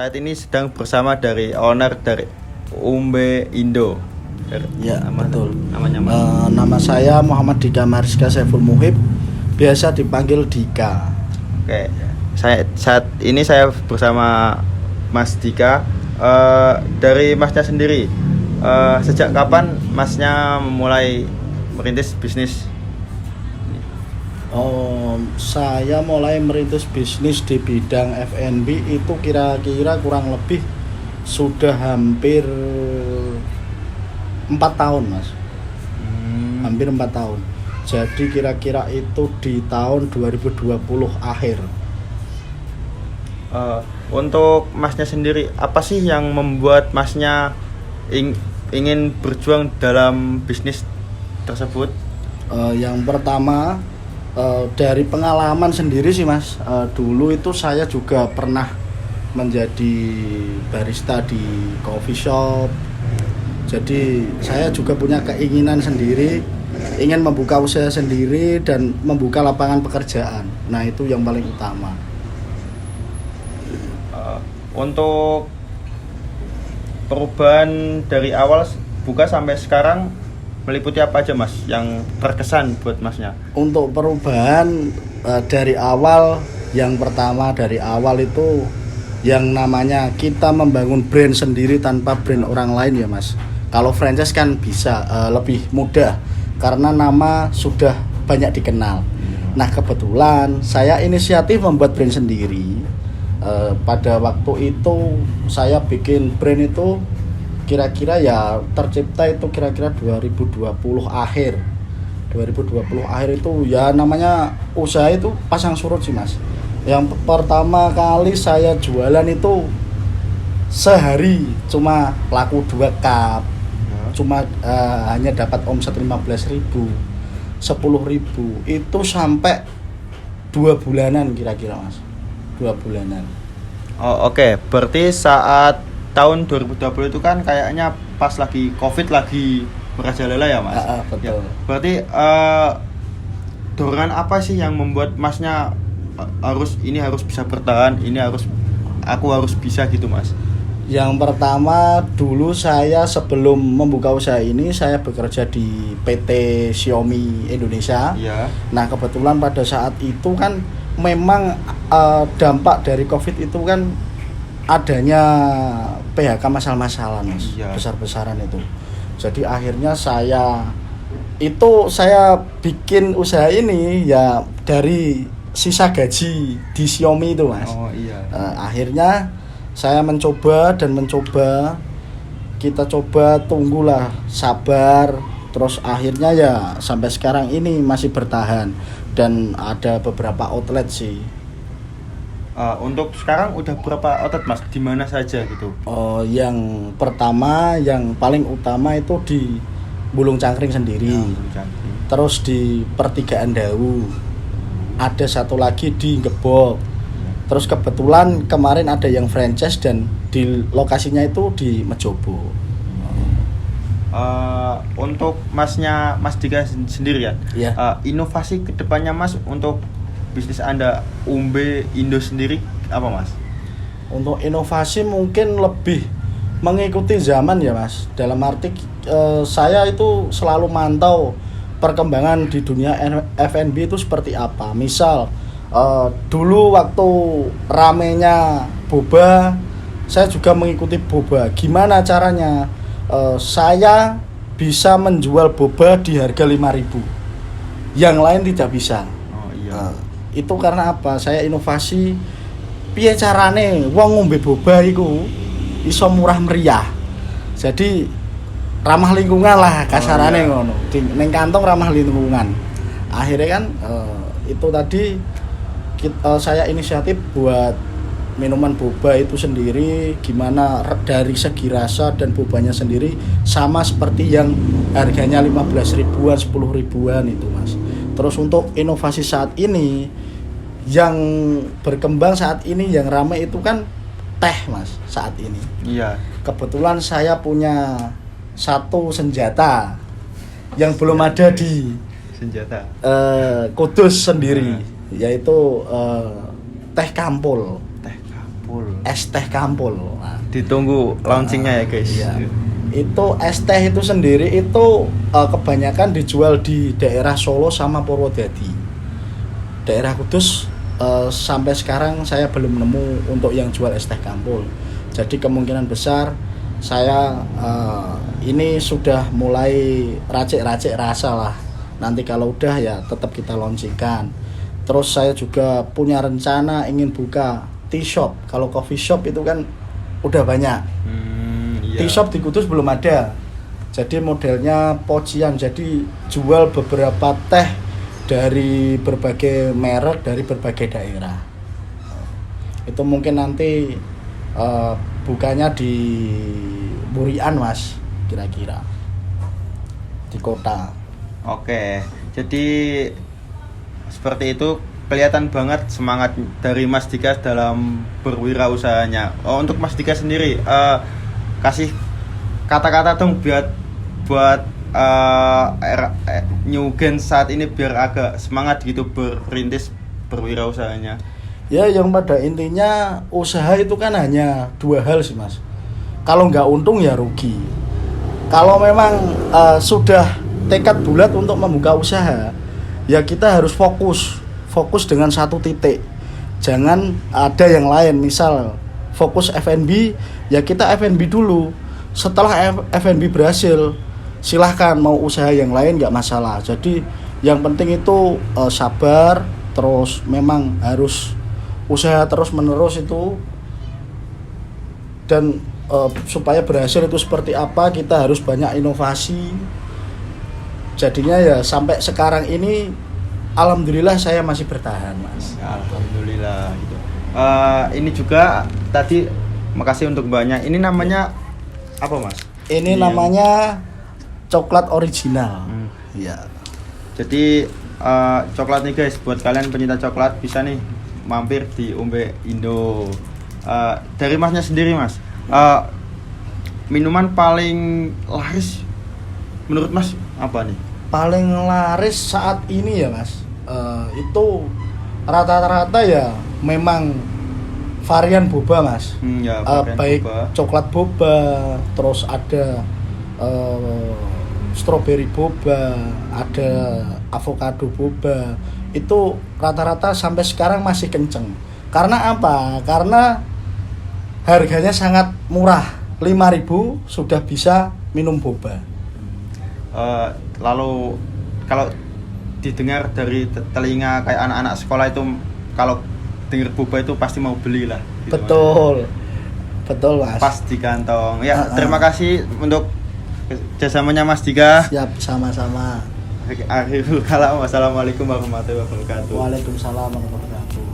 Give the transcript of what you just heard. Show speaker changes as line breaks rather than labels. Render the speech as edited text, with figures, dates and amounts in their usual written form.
saat ini sedang bersama dari owner dari Umbe Indo.
Ya, betul.
Namanya Mas?
Nama saya Muhammad Dika Mariska Saiful Muhib, biasa dipanggil Dika.
Oke, saat ini saya bersama Mas Dika. Dari Masnya sendiri, sejak kapan Masnya memulai merintis bisnis?
Saya mulai merintis bisnis di bidang F&B itu kira-kira kurang lebih sudah hampir 4 tahun, Mas. Hampir 4 tahun. Jadi kira-kira itu di tahun 2020 akhir.
Untuk Masnya sendiri, apa sih yang membuat Masnya ingin berjuang dalam bisnis tersebut?
Yang pertama, dari pengalaman sendiri sih, Mas. Dulu itu saya juga pernah menjadi barista di coffee shop. Jadi saya juga punya keinginan sendiri, ingin membuka usaha sendiri dan membuka lapangan pekerjaan. Nah, itu yang paling utama.
Untuk perubahan dari awal buka sampai sekarang meliputi apa aja, Mas, yang terkesan buat Masnya?
Untuk perubahan dari awal, yang pertama dari awal itu yang namanya kita membangun brand sendiri tanpa brand orang lain ya, Mas. Kalau franchise kan bisa lebih mudah karena nama sudah banyak dikenal. Nah, kebetulan saya inisiatif membuat brand sendiri. Pada waktu itu saya bikin brand itu kira-kira ya tercipta itu kira-kira 2020 akhir. 2020 akhir itu ya namanya usaha itu pasang surut sih, Mas. Yang pertama kali saya jualan itu sehari cuma laku 2 cup. Cuma hanya dapat omset 15.000, 10.000. Itu sampai 2 bulanan kira-kira, Mas. 2 bulanan.
Oke. Berarti saat tahun 2020 itu kan kayaknya pas lagi Covid lagi merajalela ya, Mas?
Betul.
Ya. Berarti dorongan apa sih yang membuat Masnya harus bisa bertahan, aku harus bisa gitu, Mas?
Yang pertama, dulu saya sebelum membuka usaha ini saya bekerja di PT Xiaomi Indonesia.
Iya.
Nah, kebetulan pada saat itu kan memang dampak dari Covid itu kan adanya PHK masalah-masalah, Mas.
Iya.
Besar-besaran itu. Jadi akhirnya saya bikin usaha ini ya dari sisa gaji di Xiaomi itu, Mas.
Oh iya.
Akhirnya saya mencoba, kita coba, tunggulah, sabar. Terus akhirnya ya sampai sekarang ini masih bertahan dan ada beberapa outlet sih.
Untuk sekarang udah berapa outlet, Mas? Di mana saja gitu?
Yang pertama, yang paling utama itu di Bulung Cangkring sendiri. Terus di Pertigaan Dawu. Ada satu lagi di Gebok. Terus kebetulan kemarin ada yang franchise dan di lokasinya itu di Mejobo.
Untuk Mas Dika sendiri ya, inovasi kedepannya, Mas, untuk bisnis Anda Umbe Indo sendiri apa, Mas?
Untuk inovasi mungkin lebih mengikuti zaman ya, Mas. Dalam arti saya itu selalu mantau perkembangan di dunia F&B itu seperti apa. Misal dulu waktu ramenya boba, saya juga mengikuti boba. Gimana caranya saya bisa menjual boba di harga 5.000, yang lain tidak bisa. Itu karena apa? Saya inovasi piye carane wong ngombe boba iku iso murah meriah. Jadi ramah lingkungan lah kasarane ngono. Ning kantong ramah lingkungan. Akhirnya kan itu tadi saya inisiatif buat minuman boba itu sendiri, gimana dari segi rasa dan bobanya sendiri sama seperti yang harganya 15 ribuan, 10 ribuan itu, Mas. Terus untuk inovasi saat ini yang berkembang saat ini yang ramai itu kan teh, Mas, saat ini.
Iya.
Kebetulan saya punya satu senjata yang belum ada di Kudus sendiri, yaitu teh kampul. Es teh Kampul. Nah,
ditunggu launchingnya ya guys.
iya. Itu es teh itu sendiri itu kebanyakan dijual di daerah Solo sama Purwodadi. Daerah Kudus sampai sekarang saya belum nemu untuk yang jual es teh Kampul. Jadi kemungkinan besar saya ini sudah mulai racik-racik rasa lah. Nanti kalau udah ya tetap kita launchingkan. Terus saya juga punya rencana ingin buka tea shop. Kalau coffee shop itu kan udah banyak.
Iya.
Tea shop di Kudus belum ada. Jadi modelnya pocian. Jadi jual beberapa teh dari berbagai merek, dari berbagai daerah. Itu mungkin nanti bukanya di Burian Mas, kira-kira di kota.
Oke, jadi seperti itu kelihatan banget semangat dari Mas Dika dalam berwirausahanya. Untuk Mas Dika sendiri, kasih kata-kata dong buat new gen saat ini biar agak semangat gitu berintis berwirausahanya.
Ya, yang pada intinya usaha itu kan hanya dua hal sih Mas. Kalau nggak untung ya rugi. Kalau memang sudah tekad bulat untuk membuka usaha, ya kita harus fokus dengan satu titik. Jangan ada yang lain. Misal fokus F&B, ya kita F&B dulu. Setelah F&B berhasil, silahkan mau usaha yang lain nggak masalah. Jadi yang penting itu sabar, terus memang harus usaha terus menerus itu, dan supaya berhasil itu seperti apa kita harus banyak inovasi. Jadinya ya sampai sekarang ini alhamdulillah saya masih bertahan Mas.
Alhamdulillah gitu. Ini juga tadi makasih untuk banyak. Ini namanya apa Mas?
Ini namanya coklat original. Iya.
Jadi coklat nih guys, buat kalian pencinta coklat bisa nih mampir di Umbe Indo. Dari Masnya sendiri Mas, minuman paling laris menurut Mas apa nih?
Paling laris saat ini ya Mas, itu rata-rata ya memang varian boba Mas.
Ya,
baik
boba.
Coklat boba, terus ada strawberry boba, ada avocado boba. Itu rata-rata sampai sekarang masih kenceng. Karena apa? Karena harganya sangat murah, 5.000 sudah bisa minum boba.
Lalu kalau didengar dari telinga kayak anak-anak sekolah itu, kalau dengar boba itu pasti mau beli lah gitu.
Betul Mas.
Pas di kantong ya. Terima kasih untuk kerjasamanya Mas Dika.
Siap, sama-sama.
Akhirul kalam, wassalamualaikum warahmatullahi wabarakatuh.
Waalaikumsalam warahmatullahi wabarakatuh.